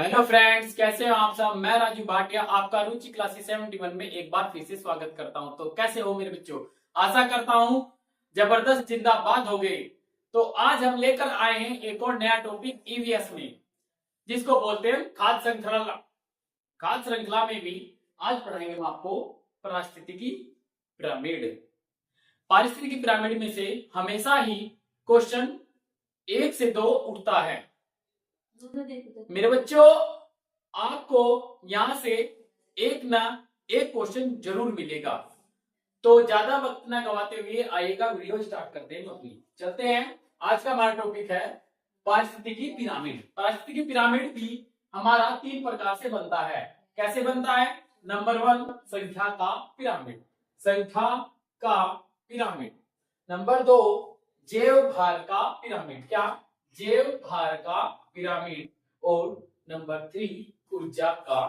Hello friends, कैसे हो आप सब। मैं राजू भाटिया आपका रुचि क्लासेस 71 में एक बार फिर से स्वागत करता हूं। तो कैसे हो मेरे बच्चों, आशा करता हूं जबरदस्त जिंदाबाद हो गए। तो आज हम लेकर आए हैं एक और नया टॉपिक ईवीएस में, जिसको बोलते हैं खाद्य श्रृंखला। खाद्य श्रृंखला में भी आज पढ़ाएंगे हम आपको पारिस्थितिकी पिरामिड। पारिस्थितिकी पिरामिड में से हमेशा ही क्वेश्चन 1 से 2 उठता है। मेरे बच्चों, आपको यहां से एक ना एक क्वेश्चन जरूर मिलेगा। तो ज्यादा वक्त ना गवाते हुए आइएगा, वीडियो स्टार्ट करते हैं। अपनी चलते हैं। आज का हमारा टॉपिक है पारिस्थितिकी पिरामिड। पारिस्थितिकी पिरामिड भी हमारा 3 प्रकार से बनता है। कैसे बनता है? नंबर 1 संख्या का पिरामिड, संख्या का पिरामिड। नंबर 2 जैव भार का पिरामिड। क्या? जैव भार का पिरामिड। और नंबर 3 ऊर्जा का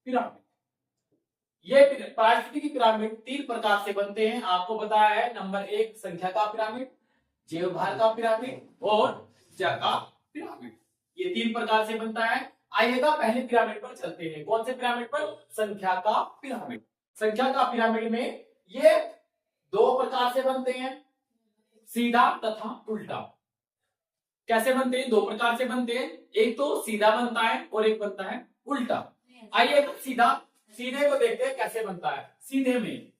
पिरामिड। ये पारिस्थितिकी पिरामिड 3 प्रकार से बनते हैं, आपको बताया है। नंबर 1 संख्या का पिरामिड, जैव भार का पिरामिड और ऊर्जा का पिरामिड। ये 3 प्रकार से बनता है। आइएगा पहले पिरामिड पर चलते हैं। कौन से पिरामिड पर? संख्या का पिरामिड। संख्या का पिरामिड में ये 2 प्रकार से बनते हैं, सीधा तथा उल्टा। कैसे बनते हैं? 2 प्रकार से बनते हैं। एक तो सीधा बनता है और एक बनता है उल्टा। आइए सीधे को देखते हैं कैसे बनता है। सीधे में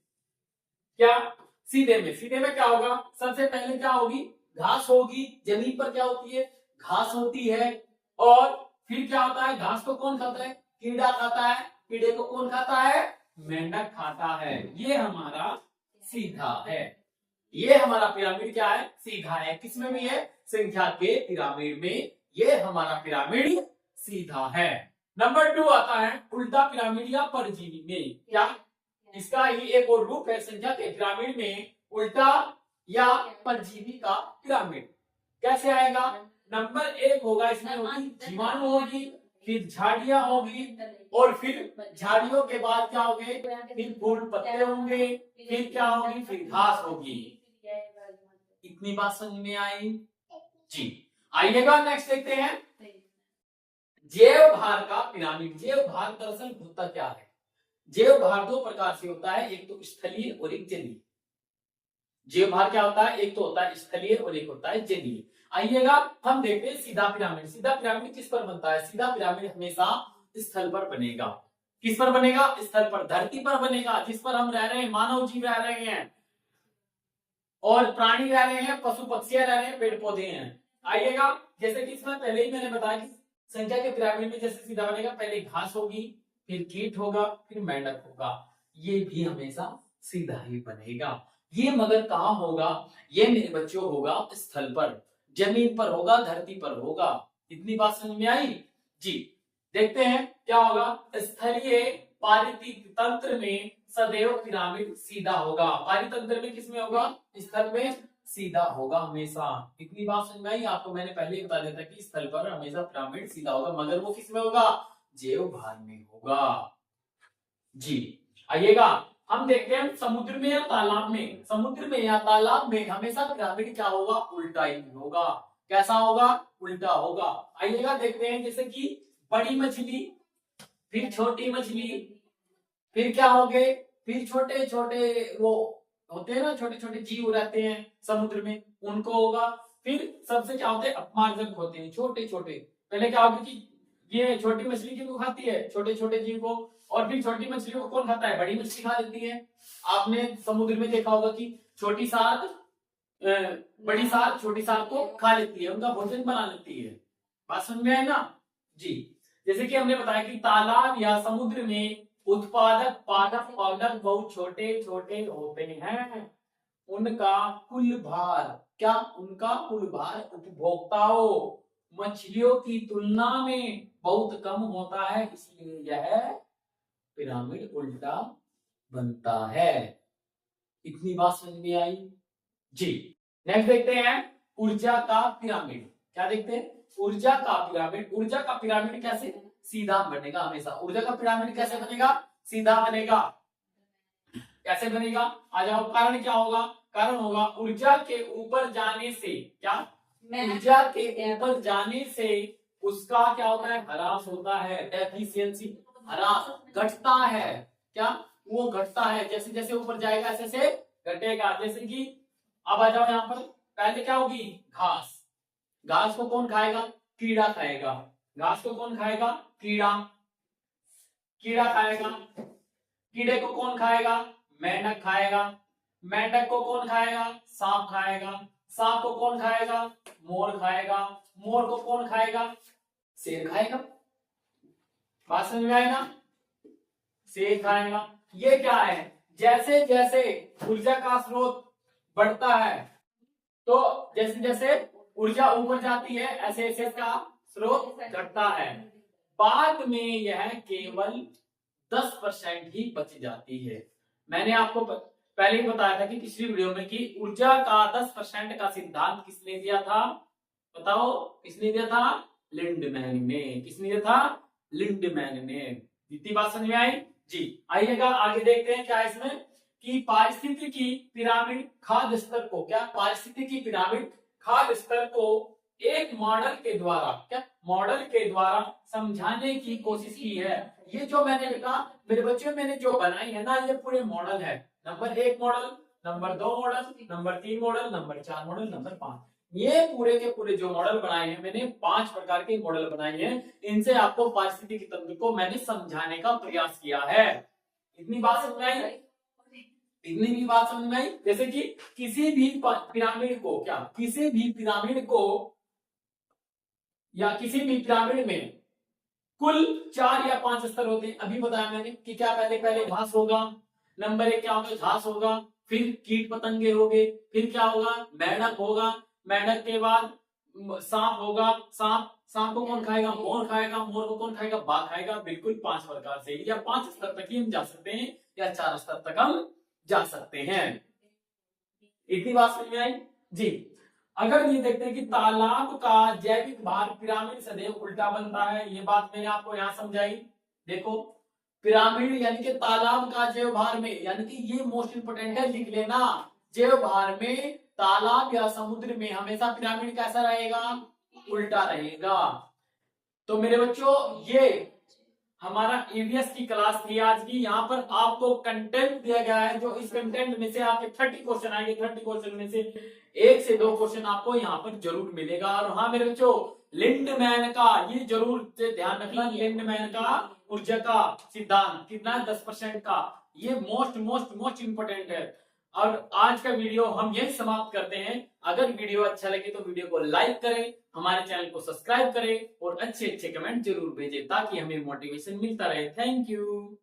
सीधे में क्या होगा? सबसे पहले क्या होगी? घास होगी। जमीन पर क्या होती है? घास होती है। और फिर क्या होता है? घास को कौन खाता है? कीड़ा खाता है। कीड़े को कौन खाता है? मेंढक खाता है। ये हमारा सीधा है। ये हमारा पिरामिड क्या है? सीधा है। किसमें भी है? संख्या के पिरामिड में ये हमारा पिरामिड सीधा है। नंबर 2 आता है उल्टा पिरामिड या परजीवी में। क्या? इसका ही एक और रूप है संख्या के पिरामिड में, उल्टा या परजीवी का पिरामिड। कैसे आएगा? नंबर 1 होगा, इसमें होगी जीवाणु होगी, फिर झाड़ियां होगी, और फिर झाड़ियों के बाद क्या होंगे? फिर फूल पत्ते होंगे, फिर क्या होगी? फिर घास होगी। इतनी बात समझ में आई जी। आइएगा नेक्स्ट देखते हैं जैव भार का पिरामिड। जैव भार दरअसल होता क्या है? जैव भार 2 प्रकार से होता है, एक तो स्थलीय और एक जलीय। जैव भार क्या होता है? एक तो होता है स्थलीय और एक होता है जलीय। आइएगा हम देखते हैं सीधा पिरामिड। सीधा पिरामिड किस पर बनता है? सीधा पिरामिड हमेशा स्थल पर बनेगा। किस पर बनेगा? स्थल पर, धरती पर बनेगा, जिस पर हम रह रहे हैं, मानव जीव रह रहे हैं, और प्राणी रह रहे हैं, पशु पक्षियां रह रहे हैं, पेड़ पौधे हैं। आइएगा जैसे कि इसमें पहले ही मैंने बताया कि संख्या के पिरामिड में जैसे सीधा बनेगा, पहले घास होगी, फिर कीट होगा, फिर मेंढक होगा। ये भी हमेशा सीधा ही बनेगा। ये मगर कहाँ होगा? ये मेरे बच्चों होगा स्थल पर, जमीन पर होगा, धरती पर होगा। इतनी बात समझ में आई जी। देखते हैं क्या होगा। स्थलीय पारिस्थितिक तंत्र में सदैव पिरामिड सीधा होगा। पारितंत्र में किसमें होगा? स्थल में सीधा होगा हमेशा। इतनी बात समझ में आई आपको? मैंने पहले ही बता दिया था कि स्थल पर हमेशा पिरामिड सीधा होगा, मगर वो किसमें होगा? जैव भार में होगा जी। आइएगा हम देखते हैं समुद्र में या तालाब में। समुद्र में या तालाब में हमेशा पिरामिड क्या होगा? उल्टा ही होगा। कैसा होगा? उल्टा होगा। आइएगा देखते हैं जैसे कि बड़ी मछली, फिर छोटी मछली, फिर क्या हो गए? फिर छोटे छोटे वो होते हैं ना, छोटे छोटे जीव रहते हैं समुद्र में, उनको होगा। फिर सबसे क्या होते हैं? अपमार्जक होते हैं, छोटे छोटे। पहले क्या होगा कि ये छोटी मछली किनको खाती है? छोटे छोटे जीव को। और फिर छोटी मछली को कौन खाता है? बड़ी मछली खा लेती है। आपने समुद्र में देखा होगा कि छोटी सार्क बड़ी सार्क छोटी सार्क को खा लेती है, उनका भोजन बना लेती है। बात समझ में है ना जी। जैसे कि हमने बताया कि तालाब या समुद्र में उत्पादक पादप पाउडर बहुत छोटे छोटे होते हैं। उनका कुल भार क्या? उनका कुल भार उपभोक्ताओं मछलियों की तुलना में बहुत कम होता है, इसलिए यह पिरामिड उल्टा बनता है। इतनी बात समझ में आई जी। नेक्स्ट देखते हैं ऊर्जा का पिरामिड। क्या देखते हैं? ऊर्जा का पिरामिड। ऊर्जा का पिरामिड कैसे? सीधा बनेगा हमेशा। ऊर्जा का पिरामिड कैसे बनेगा? सीधा बनेगा। कैसे बनेगा? आ जाओ। कारण क्या होगा? कारण होगा ऊर्जा के ऊपर जाने से। क्या? ऊर्जा के ऊपर जाने से उसका क्या होता है, ह्रास होता है, डेफिशिएंसी, ह्रास, घटता है, क्या वो घटता है, जैसे जैसे ऊपर जाएगा ऐसे ऐसे घटेगा। जैसे कि अब आ जाओ यहाँ पर, पहले क्या होगी, घास, घास को कौन खाएगा, कीड़ा खाएगा, घास को कौन खाएगा, कीड़ा, कीड़ा खाएगा, कीड़े को कौन खाएगा, मेंढक खाएगा, मेंढक को कौन खाएगा, सांप खाएगा, सांप को कौन खाएगा, मोर खाएगा, मोर को कौन खाएगा, शेर खाएगा। बात समझ में आई ना, शेर खाएगा। ये क्या है, जैसे जैसे ऊर्जा का स्रोत बढ़ता है, तो जैसे जैसे ऊर्जा ऊपर जाती है, ऐसे ऐसे इसका स्रोत घटता है। बाद में यह केवल 10% ही बच जाती है। मैंने आपको पहले ही बताया था कि पिछली वीडियो में कि ऊर्जा का 10% का सिद्धांत किसने दिया था, बताओ किसने दिया था, लिंडमैन ने। किसने दिया था, लिंडमैन ने। इतनी बात समझ में आई जी। आइएगा आगे देखते हैं क्या इसमें, कि पारिस्थितिकी पिरामिड खाद्य स्तर को, क्या पारिस्थितिकी पिरामिड खाद्य स्तर को एक मॉडल के द्वारा, क्या मॉडल के द्वारा समझाने की कोशिश की है। ये जो मैंने लिखा मेरे बच्चों, मैंने जो बनाई है ना, ये पूरे मॉडल है। Number 1 model, number 2 model, number 3 model, number 4 model, number 5, ये पूरे के पूरे जो मॉडल बनाए हैं मैंने, 5 प्रकार के मॉडल बनाए हैं। इनसे आपको पारिस्थितिकी तंत्र को मैंने समझाने का प्रयास किया है। इतनी बात समझ में आई, इतनी भी बात समझ में आई। जैसे कि किसी भी पिरामिड को, क्या किसी भी पिरामिड को, या किसी भी पिरामिड में कुल 4 या 5 स्तर होते हैं। अभी बताया मैंने कि क्या पहले पहले घास होगा, नंबर 1 क्या होगा, घास होगा, फिर कीट पतंगे होंगे, फिर क्या होगा, मेंढक होगा, मेंढक के बाद सांप होगा, सांप, सांप को कौन खाएगा, मोर खाएगा, मोर को कौन खाएगा, बाघ खाएगा। बिल्कुल 5 प्रकार से, या 5 स्तर तक ही हम जा सकते हैं, या 4 स्तर तक हम जा सकते हैं। इतनी बात समझ में आई जी। अगर ये देखते हैं कि तालाब का जैविक भार पिरामिड सदैव उल्टा बनता है, ये बात मैंने आपको यहाँ समझाई। देखो पिरामिड यानी कि तालाब का जैव भार में, यानी कि ये मोस्ट इंपोर्टेंट है, लिख लेना, जैव भार में तालाब या समुद्र में हमेशा पिरामिड कैसा रहेगा, उल्टा रहेगा। तो मेरे बच्चों ये हमारा ईवीएस की क्लास थी आज की। यहाँ पर आपको कंटेंट दिया गया है, जो इस कंटेंट में से आपके 30 क्वेश्चन आएंगे, 30 क्वेश्चन में से 1 से 2 क्वेश्चन आपको यहाँ पर जरूर मिलेगा। और हाँ मेरे बच्चों, लिंडमैन का ये जरूर से ध्यान रखना, लिंडमैन का ऊर्जा का सिद्धांत कितना, 10% का, ये मोस्ट मोस्ट मोस्ट इंपोर्टेंट है। और आज का वीडियो हम यही समाप्त करते हैं। अगर वीडियो अच्छा लगे तो वीडियो को लाइक करें, हमारे चैनल को सब्सक्राइब करें और अच्छे अच्छे कमेंट जरूर भेजें, ताकि हमें मोटिवेशन मिलता रहे। Thank you.